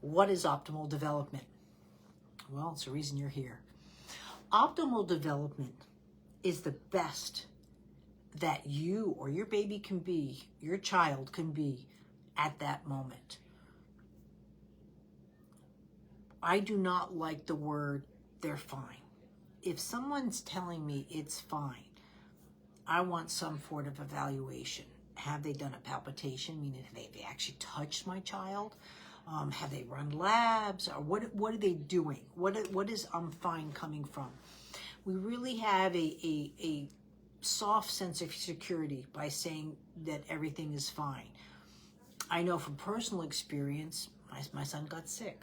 What is optimal development? Well, it's the reason you're here. Optimal development is the best that you or your baby can be, your child can be at that moment. I do not like the word they're fine. If someone's telling me it's fine, I want some sort of evaluation. Have they done a palpation, meaning have they actually touched my child? Have they run labs? Or what are they doing? What is I'm fine coming from? We really have a soft sense of security by saying that everything is fine. I know from personal experience, my son got sick.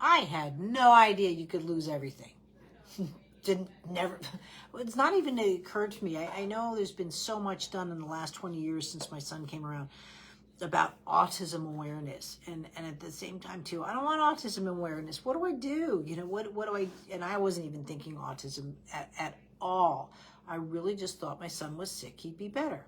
I had no idea you could lose everything. It's not even occurred to me. I know there's been so much done in the last 20 years since my son came around about autism awareness. And at the same time too, I don't want autism awareness. What do I do? You know, what do I, and I wasn't even thinking autism at all. I really just thought my son was sick. He'd be better.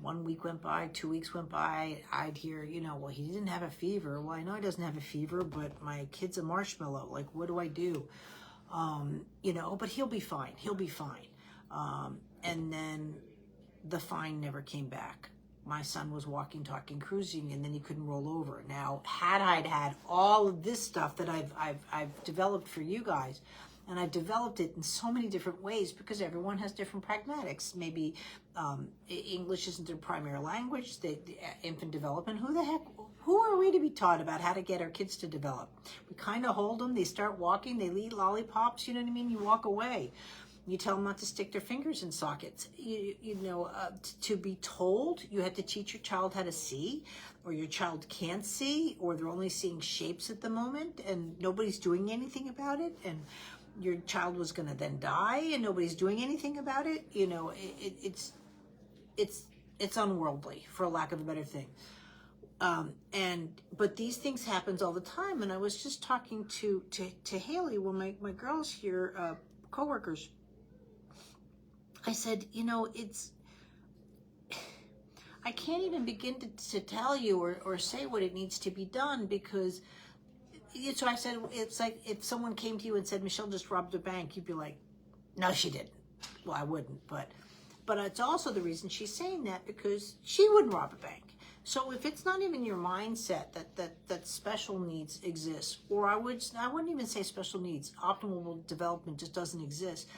1 week went by, 2 weeks went by, I'd hear, you know, well, he didn't have a fever. Well, I know he doesn't have a fever, but my kid's a marshmallow. Like, what do I do? You know, but he'll be fine. He'll be fine. And then the fine never came back. My son was walking, talking, cruising, and then he couldn't roll over. Now, had I had all of this stuff that I've developed for you guys, and I've developed it in so many different ways because everyone has different pragmatics. Maybe English isn't their primary language. The infant development, who are we to be taught about how to get our kids to develop? We kind of hold them. They start walking. They eat lollipops. You know what I mean? You walk away. You tell them not to stick their fingers in sockets. To be told you have to teach your child how to see, or your child can't see, or they're only seeing shapes at the moment and nobody's doing anything about it. And your child was going to then die and nobody's doing anything about it. You know, it's unworldly, for lack of a better thing. But these things happens all the time. And I was just talking to Haley, when my girls here, coworkers, I said, you know, I can't even begin to tell you or say what it needs to be done, because so I said, it's like if someone came to you and said, Michelle just robbed a bank, you'd be like, no, she didn't. Well, I wouldn't, but it's also the reason she's saying that, because she wouldn't rob a bank. So if it's not even your mindset that special needs exist, or I wouldn't even say special needs, optimal development just doesn't exist,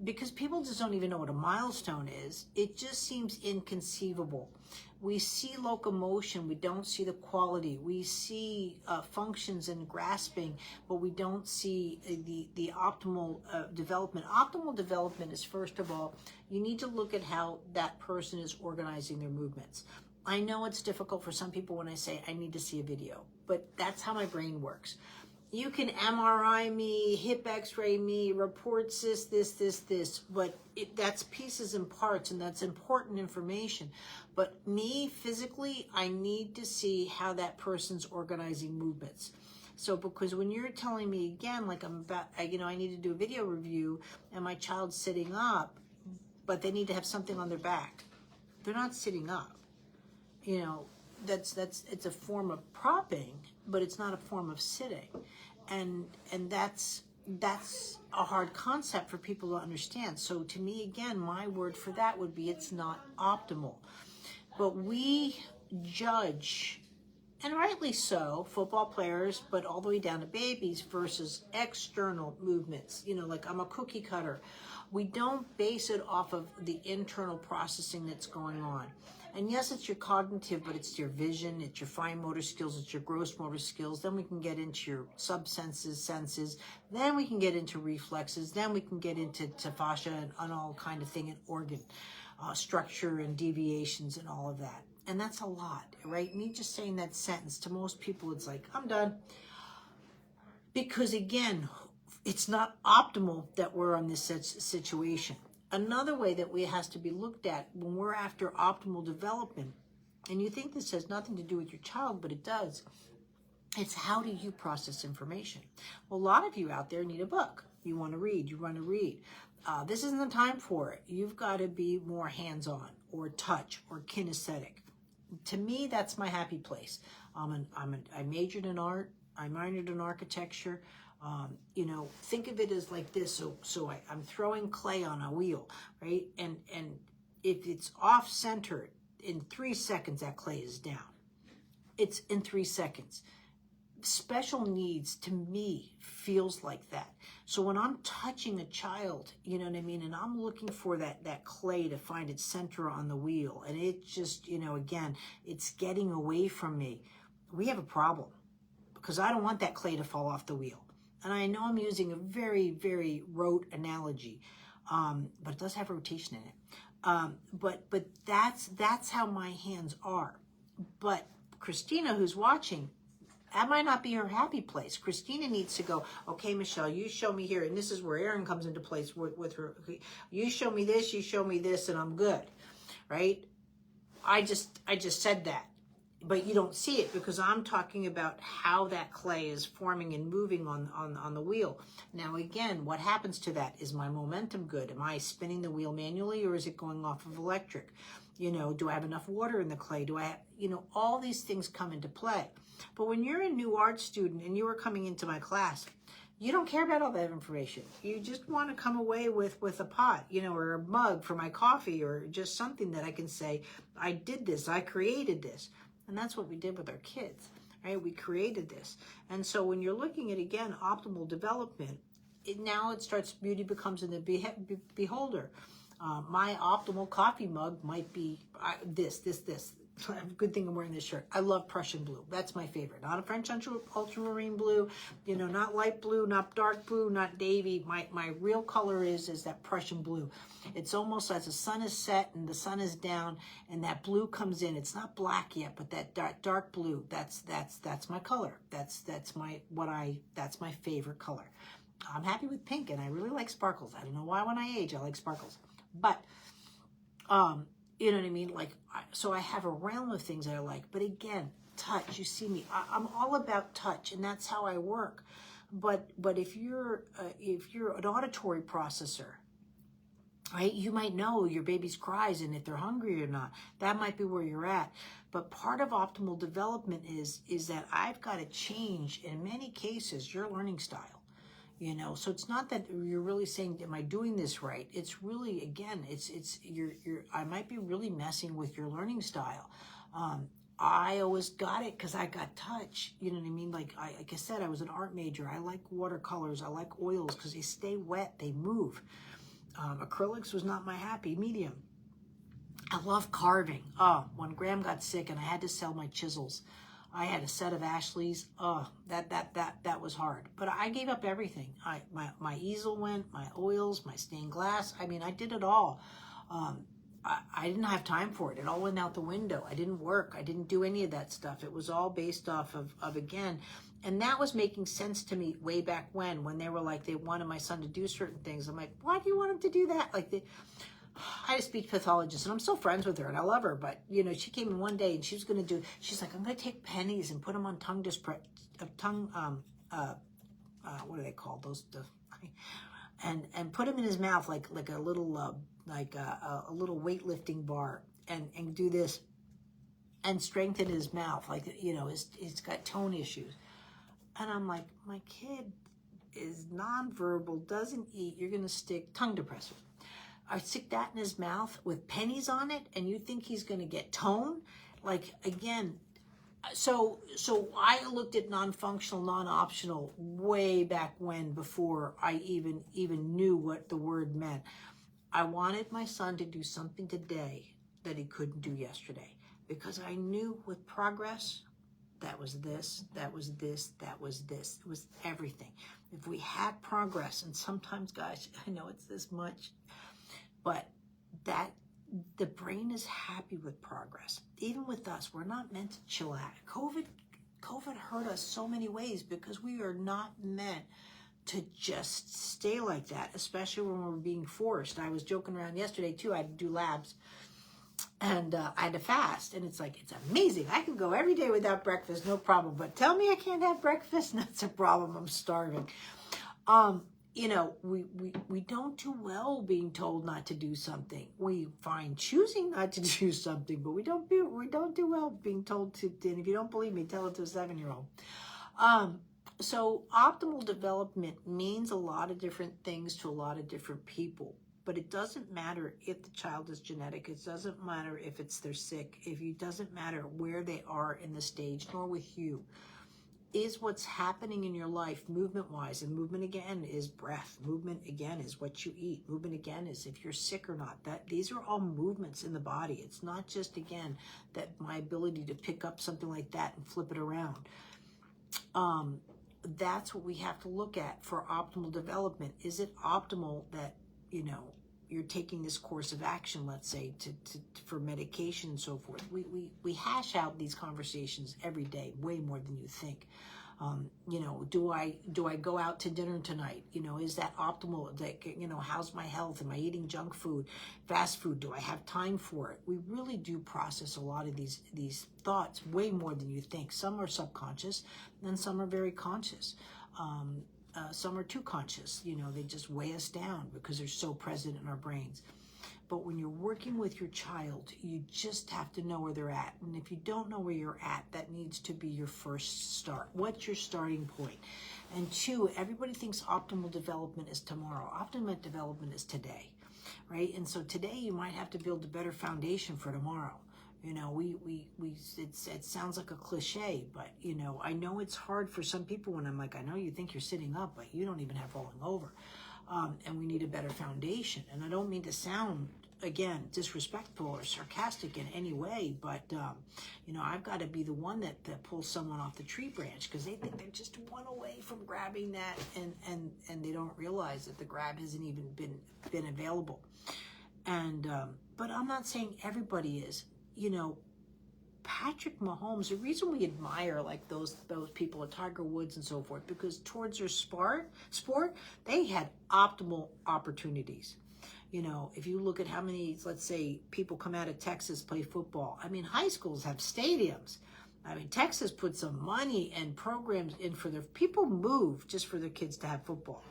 because people just don't even know what a milestone is. It just seems inconceivable. We see locomotion, we don't see the quality. We see functions and grasping, but we don't see the optimal development. Optimal development is, first of all, you need to look at how that person is organizing their movements. I know it's difficult for some people when I say I need to see a video, but that's how my brain works. You can MRI me, hip x-ray me, reports this, but that's pieces and parts, and that's important information. But me, physically, I need to see how that person's organizing movements. So, because when you're telling me again, like I need to do a video review, and my child's sitting up, but they need to have something on their back. They're not sitting up. You know, it's a form of propping, but it's not a form of sitting. And that's a hard concept for people to understand. So to me, again, my word for that would be it's not optimal. But we judge, and rightly so, football players, but all the way down to babies, versus external movements. You know, like I'm a cookie cutter. We don't base it off of the internal processing that's going on. And yes, it's your cognitive, but it's your vision, it's your fine motor skills, it's your gross motor skills. Then we can get into your subsenses, senses. Then we can get into reflexes. Then we can get into fascia and all kind of thing, and organ structure and deviations and all of that. And that's a lot, right? Me just saying that sentence, to most people, it's like, I'm done. Because again, it's not optimal that we're on this situation. Another way that has to be looked at when we're after optimal development, and you think this has nothing to do with your child, but it does, it's how do you process information? Well, a lot of you out there need a book. You want to read, you want to read. This isn't the time for it. You've got to be more hands-on, or touch, or kinesthetic. To me, that's my happy place. I majored in art. I minored in architecture. You know, think of it as like this. So I'm throwing clay on a wheel, right? And if it's off center, in 3 seconds, that clay is down. It's in 3 seconds. Special needs to me feels like that. So when I'm touching a child, you know what I mean, and I'm looking for that clay to find its center on the wheel, and it just, you know, again, it's getting away from me, we have a problem, because I don't want that clay to fall off the wheel. And I know I'm using a very, very rote analogy, but it does have rotation in it. But that's how my hands are. But Christina, who's watching, that might not be her happy place. Christina needs to go, okay, Michelle, you show me here. And this is where Erin comes into place with her. Okay, you show me this, you show me this, and I'm good, right? I just said that. But you don't see it because I'm talking about how that clay is forming and moving on the wheel. Now, again, what happens to that? Is my momentum good? Am I spinning the wheel manually, or is it going off of electric? You know, do I have enough water in the clay? Do I have, you know, all these things come into play. But when you're a new art student and you are coming into my class, you don't care about all that information. You just want to come away with a pot, you know, or a mug for my coffee, or just something that I can say, I did this, I created this. And that's what we did with our kids, right? We created this. And so when you're looking at, again, optimal development, now it starts, beauty becomes in the beholder. My optimal coffee mug might be this. Good thing I'm wearing this shirt. I love Prussian blue. That's my favorite. Not a French ultramarine blue, you know, not light blue, not dark blue, not navy. My real color is that Prussian blue. It's almost as the sun is set and the sun is down and that blue comes in. It's not black yet, but that dark blue, that's my color. That's my favorite color. I'm happy with pink, and I really like sparkles. I don't know why when I age I like sparkles. But you know what I mean? Like, so I have a realm of things that I like. But again, touch. You see me. I'm all about touch, and that's how I work. But if you're an auditory processor, right? You might know your baby's cries and if they're hungry or not. That might be where you're at. But part of optimal development is that I've got to change, in many cases, your learning style. You know, so it's not that you're really saying, am I doing this right? It's really, again, I might be really messing with your learning style. I always got it because I got touch. You know what I mean? Like I said, I was an art major. I like watercolors. I like oils because they stay wet. They move. Acrylics was not my happy medium. I love carving. When Graham got sick and I had to sell my chisels, I had a set of Ashley's. That was hard. But I gave up everything. My easel went, my oils, my stained glass. I mean, I did it all. I didn't have time for it. It all went out the window. I didn't work. I didn't do any of that stuff. It was all based off of again. And that was making sense to me way back when they were like, they wanted my son to do certain things. I'm like, why do you want him to do that? Like, I had a speech pathologist, and I'm still friends with her, and I love her, but, you know, she came in one day, and she was going to do, she's like, I'm going to take pennies and put them on what are they called? Those, and put them in his mouth like a little, a little weightlifting bar, and do this, and strengthen his mouth, like, you know, he's got tone issues. And I'm like, my kid is nonverbal, doesn't eat, you're going to stick tongue depressor. I stick that in his mouth with pennies on it, and you think he's going to get tone? Like, again, so I looked at non-functional, non-optional way back when, before I even knew what the word meant. I wanted my son to do something today that he couldn't do yesterday, because I knew with progress, that was this, that was this, that was this. It was everything. If we had progress, and sometimes, guys, I know it's this much, but that the brain is happy with progress. Even with us, we're not meant to chill out. COVID hurt us so many ways because we are not meant to just stay like that, especially when we're being forced. I was joking around yesterday too. I had to do labs, and I had to fast, and it's like, it's amazing. I can go every day without breakfast, no problem. But tell me I can't have breakfast, and that's a problem. I'm starving. you know, we don't do well being told not to do something. We find choosing not to do something, but we don't do well being told to. And if you don't believe me, tell it to a 7-year-old. So optimal development means a lot of different things to a lot of different people. But it doesn't matter if the child is genetic. It doesn't matter if they're sick. It doesn't matter where they are in the stage, nor with you. Is what's happening in your life movement-wise. And movement, again, is breath. Movement, again, is what you eat. Movement, again, is if you're sick or not. These are all movements in the body. It's not just, again, that my ability to pick up something like that and flip it around. That's what we have to look at for optimal development. Is it optimal that, you know, you're taking this course of action, let's say, for medication and so forth? We hash out these conversations every day, way more than you think. You know, do I go out to dinner tonight? You know, is that optimal? Like, you know, how's my health? Am I eating junk food, fast food? Do I have time for it? We really do process a lot of these thoughts way more than you think. Some are subconscious, and some are very conscious. Some are too conscious, you know, they just weigh us down because they're so present in our brains. But when you're working with your child, you just have to know where they're at. And if you don't know where you're at, that needs to be your first start. What's your starting point? And 2, everybody thinks optimal development is tomorrow. Optimal development is today, right? And so today you might have to build a better foundation for tomorrow. You know, it sounds like a cliche, but, you know, I know it's hard for some people when I'm like, I know you think you're sitting up, but you don't even have rolling over. And we need a better foundation. And I don't mean to sound, again, disrespectful or sarcastic in any way, but, you know, I've got to be the one that pulls someone off the tree branch because they think they're just one away from grabbing that, and they don't realize that the grab hasn't even been available. And, but I'm not saying everybody is. You know, Patrick Mahomes, the reason we admire like those people, Tiger Woods and so forth, because towards their sport, they had optimal opportunities. You know, if you look at how many, let's say, people come out of Texas, play football. I mean, high schools have stadiums. I mean, Texas put some money and programs in for their people move just for their kids to have football.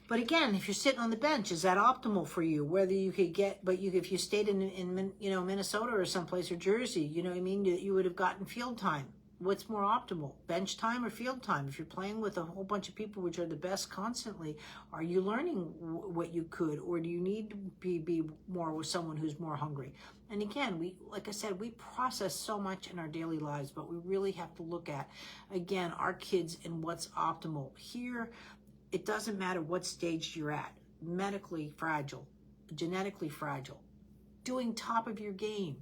But again, if you're sitting on the bench, is that optimal for you? Whether you could get, but if you stayed in you know, Minnesota or someplace, or Jersey, you know what I mean, you would have gotten field time. What's more optimal, bench time or field time? If you're playing with a whole bunch of people which are the best constantly, are you learning what you could, or do you need to be more with someone who's more hungry? And again, like I said, we process so much in our daily lives, but we really have to look at, again, our kids and what's optimal. Here, it doesn't matter what stage you're at, medically fragile, genetically fragile, doing top of your game.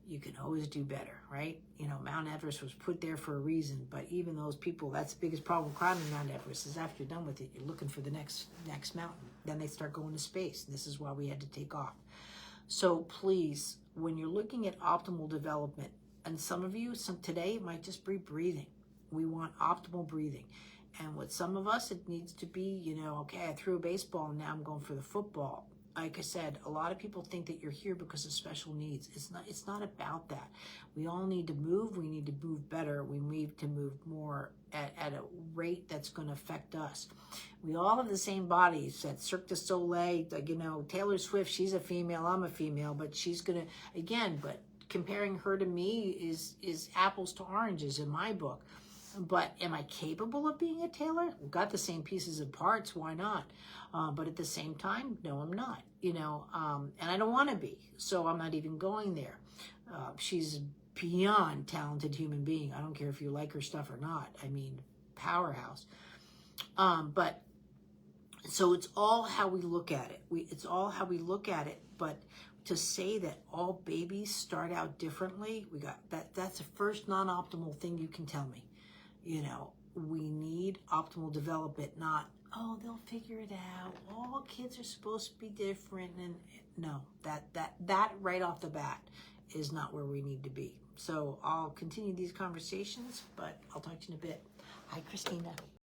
You can always do better, right? You know, Mount Everest was put there for a reason, but even those people, that's the biggest problem climbing Mount Everest is after you're done with it, you're looking for the next mountain. Then they start going to space. And this is why we had to take off. So please, when you're looking at optimal development, and some of you, today it might just be breathing. We want optimal breathing. And with some of us, it needs to be, you know, okay, I threw a baseball and now I'm going for the football. Like I said, a lot of people think that you're here because of special needs. It's not about that. We all need to move. We need to move better. We need to move more at a rate that's going to affect us. We all have the same bodies. That Cirque du Soleil, you know, Taylor Swift, she's a female, I'm a female, but she's going to, again, but comparing her to me is apples to oranges in my book. But am I capable of being a tailor? We've got the same pieces and parts, why not? But at the same time, no, I'm not, you know, and I don't want to be, so I'm not even going there. She's beyond talented human being. I don't care if you like her stuff or not. I mean, powerhouse. But so it's all how we look at it. It's all how we look at it, but to say that all babies start out differently, that's the first non-optimal thing you can tell me. You know, we need optimal development, not, oh, they'll figure it out. All kids are supposed to be different. And no, that right off the bat is not where we need to be. So I'll continue these conversations, but I'll talk to you in a bit. Hi, Christina.